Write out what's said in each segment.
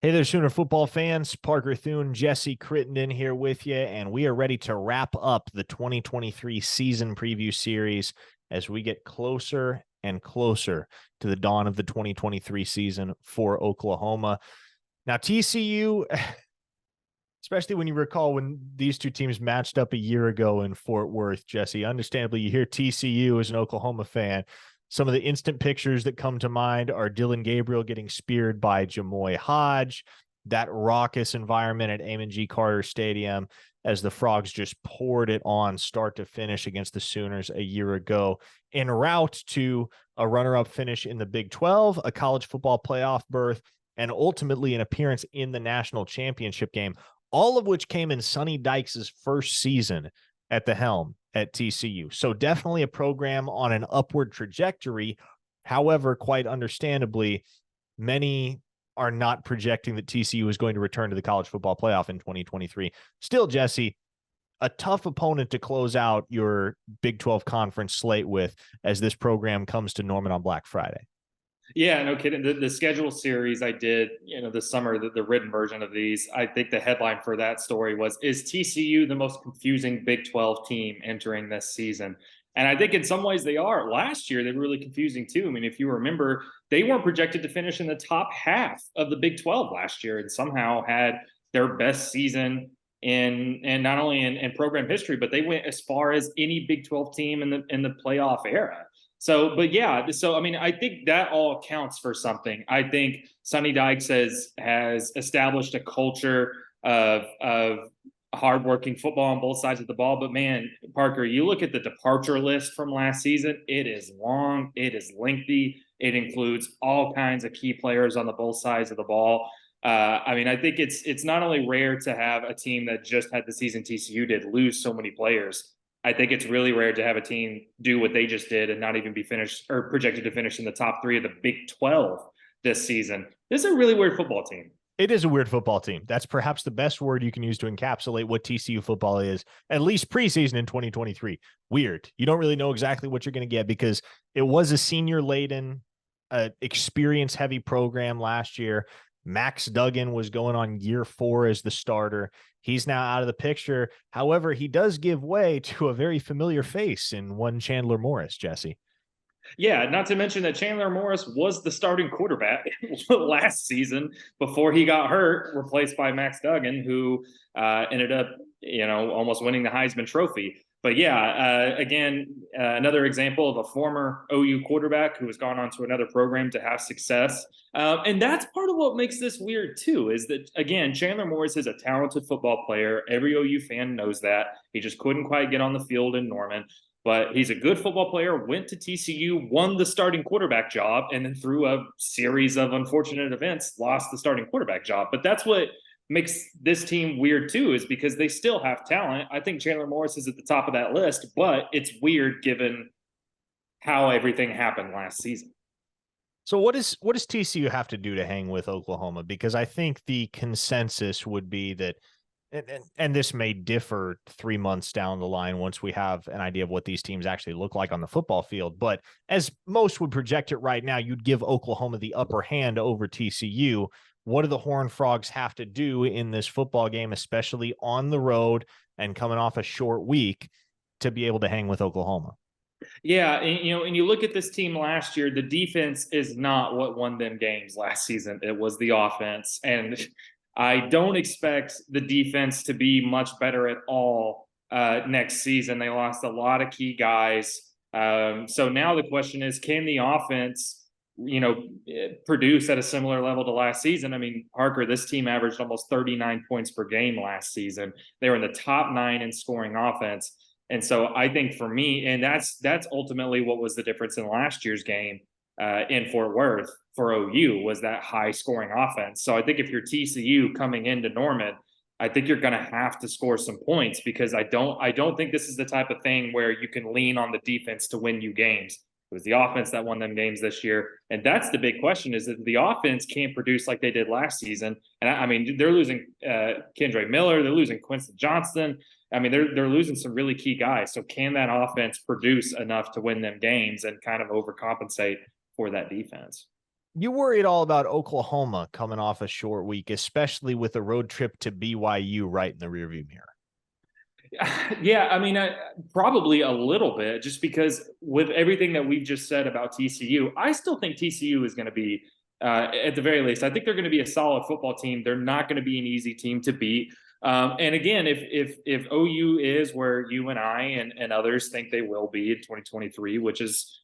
Hey there, Sooner football fans. Parker Thune, Jesse Crittenden here with you, and we are ready to wrap up the 2023 season preview series as we get closer and closer to the dawn of the 2023 season for Oklahoma. Now, TCU, especially when you recall when these two teams matched up a year ago in Fort Worth, Jesse, understandably, you hear TCU as an Oklahoma fan. Some of the instant pictures that come to mind are Dylan Gabriel getting speared by Jamoy Hodge, that raucous environment at Amon G. Carter Stadium as the Frogs just poured it on start to finish against the Sooners a year ago, en route to a runner-up finish in the Big 12, a college football playoff berth, and ultimately an appearance in the national championship game, all of which came in Sonny Dykes' first season at the helm at TCU. So definitely a program on an upward trajectory. However, quite understandably, many are not projecting that TCU is going to return to the college football playoff in 2023. Still, Jesse, a tough opponent to close out your Big 12 conference slate with as this program comes to Norman on Black Friday. Yeah, no kidding. The schedule series I did, this summer, the written version of these, I think the headline for that story was, is TCU the most confusing Big 12 team entering this season? And I think in some ways they are. Last year, they were really confusing too. I mean, if you remember, they weren't projected to finish in the top half of the Big 12 last year and somehow had their best season and not only in program history, but they went as far as any Big 12 team in the playoff era. So, but yeah, so I mean, I think that all counts for something. I think Sonny Dykes has established a culture of hardworking football on both sides of the ball. But man, Parker, you look at the departure list from last season, it is long, it is lengthy, it includes all kinds of key players on the both sides of the ball. I mean, I think it's not only rare to have a team that just had the season TCU did lose so many players. I think it's really rare to have a team do what they just did and not even be finished or projected to finish in the top three of the Big 12 this season. This is a really weird football team. It is a weird football team. That's perhaps the best word you can use to encapsulate what TCU football is, at least preseason in 2023. Weird. You don't really know exactly what you're going to get because it was a senior-laden, experience-heavy program last year. Max Duggan was going on year 4 as the starter. He's now out of the picture. However, he does give way to a very familiar face in one Chandler Morris, Jesse. Yeah, not to mention that Chandler Morris was the starting quarterback last season before he got hurt, replaced by Max Duggan, who ended up, almost winning the Heisman Trophy. But yeah, again, another example of a former OU quarterback who has gone on to another program to have success. And that's part of what makes this weird, too, is that, again, Chandler Morris is a talented football player. Every OU fan knows that. He just couldn't quite get on the field in Norman. But he's a good football player, went to TCU, won the starting quarterback job, and then through a series of unfortunate events, lost the starting quarterback job. But that's what makes this team weird too, is because they still have talent. I think Chandler Morris is at the top of that list, but it's weird given how everything happened last season. So what does TCU have to do to hang with Oklahoma? Because I think the consensus would be that and this may differ 3 months down the line once we have an idea of what these teams actually look like on the football field. But as most would project it right now, you'd give Oklahoma the upper hand over TCU. What do the Horned Frogs have to do in this football game, especially on the road and coming off a short week, to be able to hang with Oklahoma? Yeah, and you look at this team last year, the defense is not what won them games last season. It was the offense. And I don't expect the defense to be much better at all next season. They lost a lot of key guys. So now the question is, can the offense, produce at a similar level to last season? I mean, Parker, this team averaged almost 39 points per game last season. They were in the top 9 in scoring offense. And so I think for me, and that's ultimately what was the difference in last year's game in Fort Worth for OU, was that high scoring offense. So I think if you're TCU coming into Norman, I think you're going to have to score some points, because I don't think this is the type of thing where you can lean on the defense to win you games. It was the offense that won them games this year. And that's the big question, is that the offense can't produce like they did last season. And I mean, they're losing Kendre Miller. They're losing Quincy Johnston. I mean, they're losing some really key guys. So can that offense produce enough to win them games and kind of overcompensate for that defense? You worried all about Oklahoma coming off a short week, especially with a road trip to BYU right in the rearview mirror. Yeah, I mean, probably a little bit, just because with everything that we've just said about TCU, I still think TCU is going to be, at the very least, I think they're going to be a solid football team. They're not going to be an easy team to beat. And again, if OU is where you and I and others think they will be in 2023, which is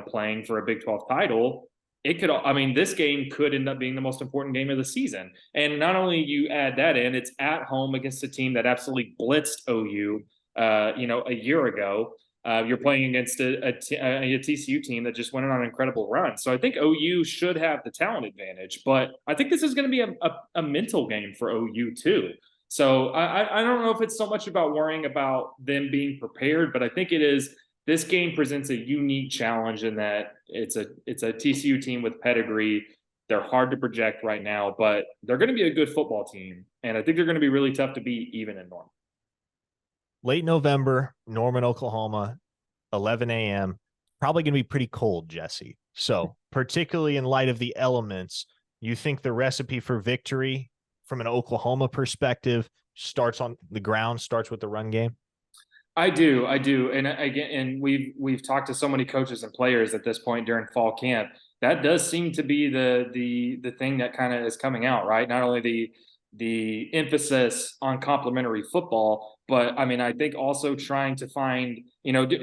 playing for a Big 12 title, it could. I mean, this game could end up being the most important game of the season. And not only you add that in, it's at home against a team that absolutely blitzed OU, a year ago. You're playing against a TCU team that just went on an incredible run. So I think OU should have the talent advantage, but I think this is going to be a mental game for OU too. So I don't know if it's so much about worrying about them being prepared, but I think it is. This game presents a unique challenge in that it's a TCU team with pedigree. They're hard to project right now, but they're going to be a good football team, and I think they're going to be really tough to beat even in Norman. Late November, Norman, Oklahoma, 11 a.m. Probably going to be pretty cold, Jesse. So, particularly in light of the elements, you think the recipe for victory from an Oklahoma perspective starts on the ground, starts with the run game? I do, and again, and we've talked to so many coaches and players at this point during fall camp. That does seem to be the thing that kind of is coming out, right? Not only the emphasis on complementary football, but I mean, I think also trying to find,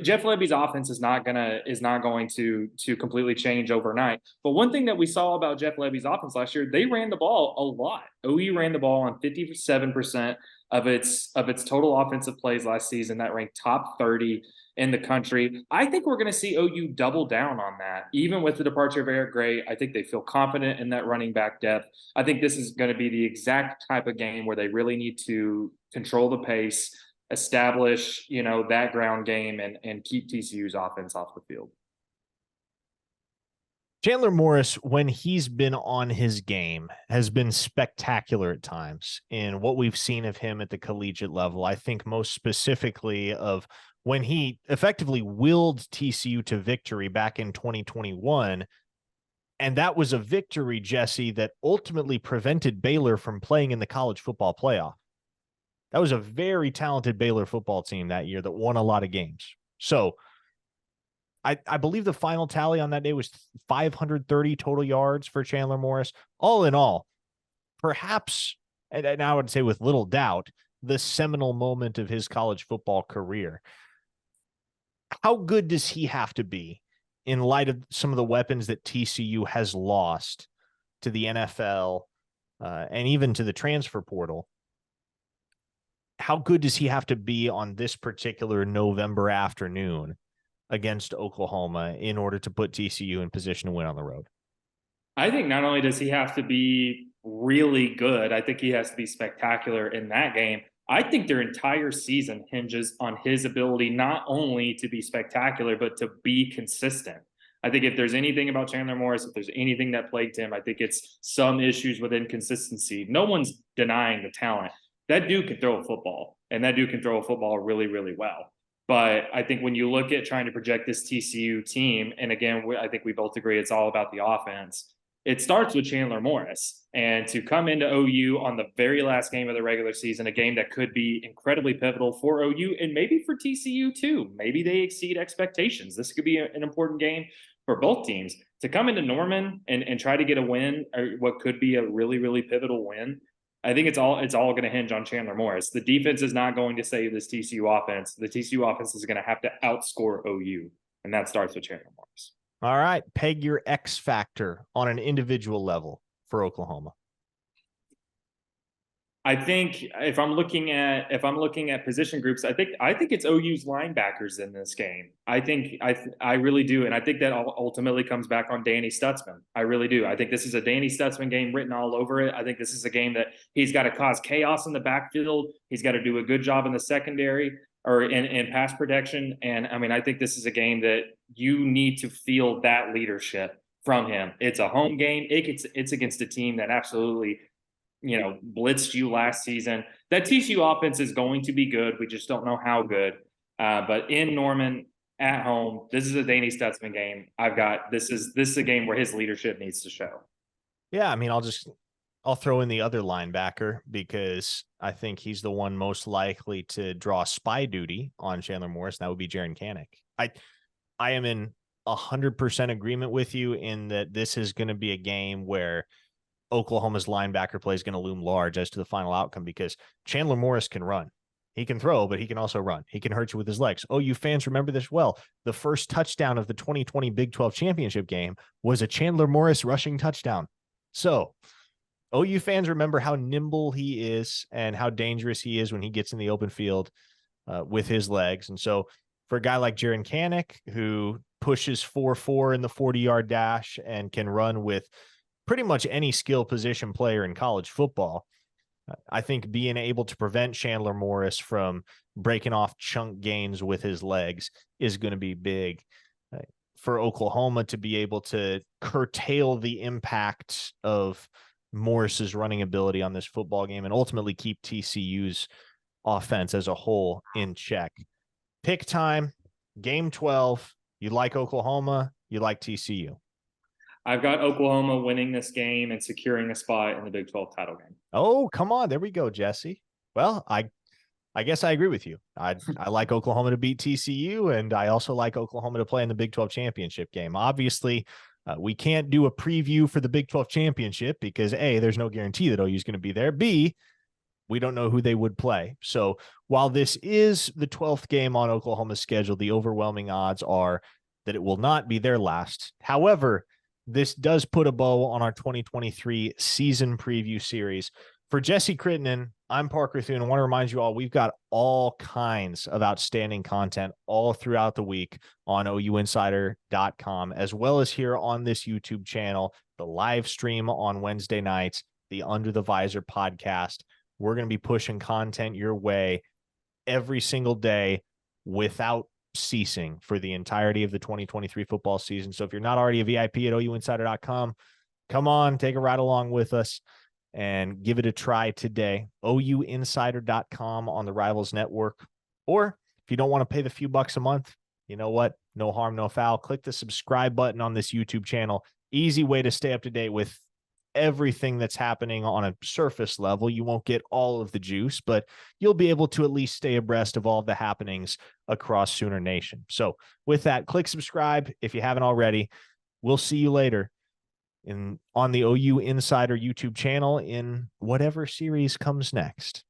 Jeff Lebby's offense is not going to completely change overnight. But one thing that we saw about Jeff Lebby's offense last year, they ran the ball a lot. OU ran the ball on 57% of its total offensive plays last season. That ranked top 30 in the country. I think we're going to see OU double down on that, even with the departure of Eric Gray. I think they feel confident in that running back depth. I think this is going to be the exact type of game where they really need to control the pace, establish, that ground game, and keep TCU's offense off the field. Chandler Morris, when he's been on his game, has been spectacular at times in what we've seen of him at the collegiate level. I think most specifically of when he effectively willed TCU to victory back in 2021. And that was a victory, Jesse, that ultimately prevented Baylor from playing in the college football playoff. That was a very talented Baylor football team that year that won a lot of games. So I believe the final tally on that day was 530 total yards for Chandler Morris. All in all, perhaps, and I would say with little doubt, the seminal moment of his college football career. How good does he have to be in light of some of the weapons that TCU has lost to the NFL and even to the transfer portal? How good does he have to be on this particular November afternoon against Oklahoma in order to put TCU in position to win on the road? I think not only does he have to be really good, I think he has to be spectacular in that game. I think their entire season hinges on his ability not only to be spectacular, but to be consistent. I think if there's anything about Chandler Morris, if there's anything that plagued him, I think it's some issues with inconsistency. No one's denying the talent. That dude can throw a football, and that dude can throw a football really, really well. But I think when you look at trying to project this TCU team, and again, I think we both agree it's all about the offense. It starts with Chandler Morris. And to come into OU on the very last game of the regular season, a game that could be incredibly pivotal for OU and maybe for TCU too. Maybe they exceed expectations. This could be an important game for both teams. To come into Norman and try to get a win, or what could be a really, really pivotal win, I think it's all going to hinge on Chandler Morris. The defense is not going to save this TCU offense. The TCU offense is going to have to outscore OU, and that starts with Chandler Morris. All right, peg your X factor on an individual level for Oklahoma. I think if I'm looking at position groups, I think it's OU's linebackers in this game. I really do, and I think that ultimately comes back on Danny Stutzman. I really do. I think this is a Danny Stutzman game written all over it. I think this is a game that he's got to cause chaos in the backfield. He's got to do a good job in the secondary or in pass protection. And I mean, I think this is a game that you need to feel that leadership from him. It's a home game. It's against a team that absolutely blitzed you last season. That TCU offense is going to be good. We just don't know how good. But in Norman, at home. This is a Danny Stutzman game. This is a game where his leadership needs to show. Yeah, I mean, I'll throw in the other linebacker because I think he's the one most likely to draw spy duty on Chandler Morris. And that would be Jaren Kanak. I am in 100% agreement with you in that this is going to be a game where Oklahoma's linebacker play is going to loom large as to the final outcome because Chandler Morris can run. He can throw, but he can also run. He can hurt you with his legs. Oh, you fans remember this well. The first touchdown of the 2020 Big 12 championship game was a Chandler Morris rushing touchdown. So, OU fans remember how nimble he is and how dangerous he is when he gets in the open field with his legs. And so for a guy like Jaren Kanak, who pushes 4.4 in the 40-yard dash and can run with pretty much any skill position player in college football, I think being able to prevent Chandler Morris from breaking off chunk gains with his legs is going to be big for Oklahoma to be able to curtail the impact of Morris's running ability on this football game and ultimately keep TCU's offense as a whole in check. Pick time, game 12. You like Oklahoma, you like TCU. I've got Oklahoma winning this game and securing a spot in the Big 12 title game. Oh, come on. There we go, Jesse. Well, I guess I agree with you. I like Oklahoma to beat TCU, and I also like Oklahoma to play in the Big 12 championship game. Obviously, we can't do a preview for the Big 12 championship because A, there's no guarantee that OU is going to be there. B, we don't know who they would play. So while this is the 12th game on Oklahoma's schedule, the overwhelming odds are that it will not be their last. However, this does put a bow on our 2023 season preview series. For Jesse Crittenden, I'm Parker Thune. I want to remind you all, we've got all kinds of outstanding content all throughout the week on OUinsider.com, as well as here on this YouTube channel, the live stream on Wednesday nights, the Under the Visor podcast. We're going to be pushing content your way every single day without ceasing for the entirety of the 2023 football season. So if you're not already a VIP at OUinsider.com, come on, take a ride along with us and give it a try today. OUinsider.com on the Rivals Network. Or if you don't want to pay the few bucks a month, you know what? No harm, no foul. Click the subscribe button on this YouTube channel. Easy way to stay up to date with everything that's happening on a surface level. You won't get all of the juice, but you'll be able to at least stay abreast of all the happenings across Sooner Nation. So with that, click subscribe if you haven't already. We'll see you later on the OU Insider YouTube channel in whatever series comes next.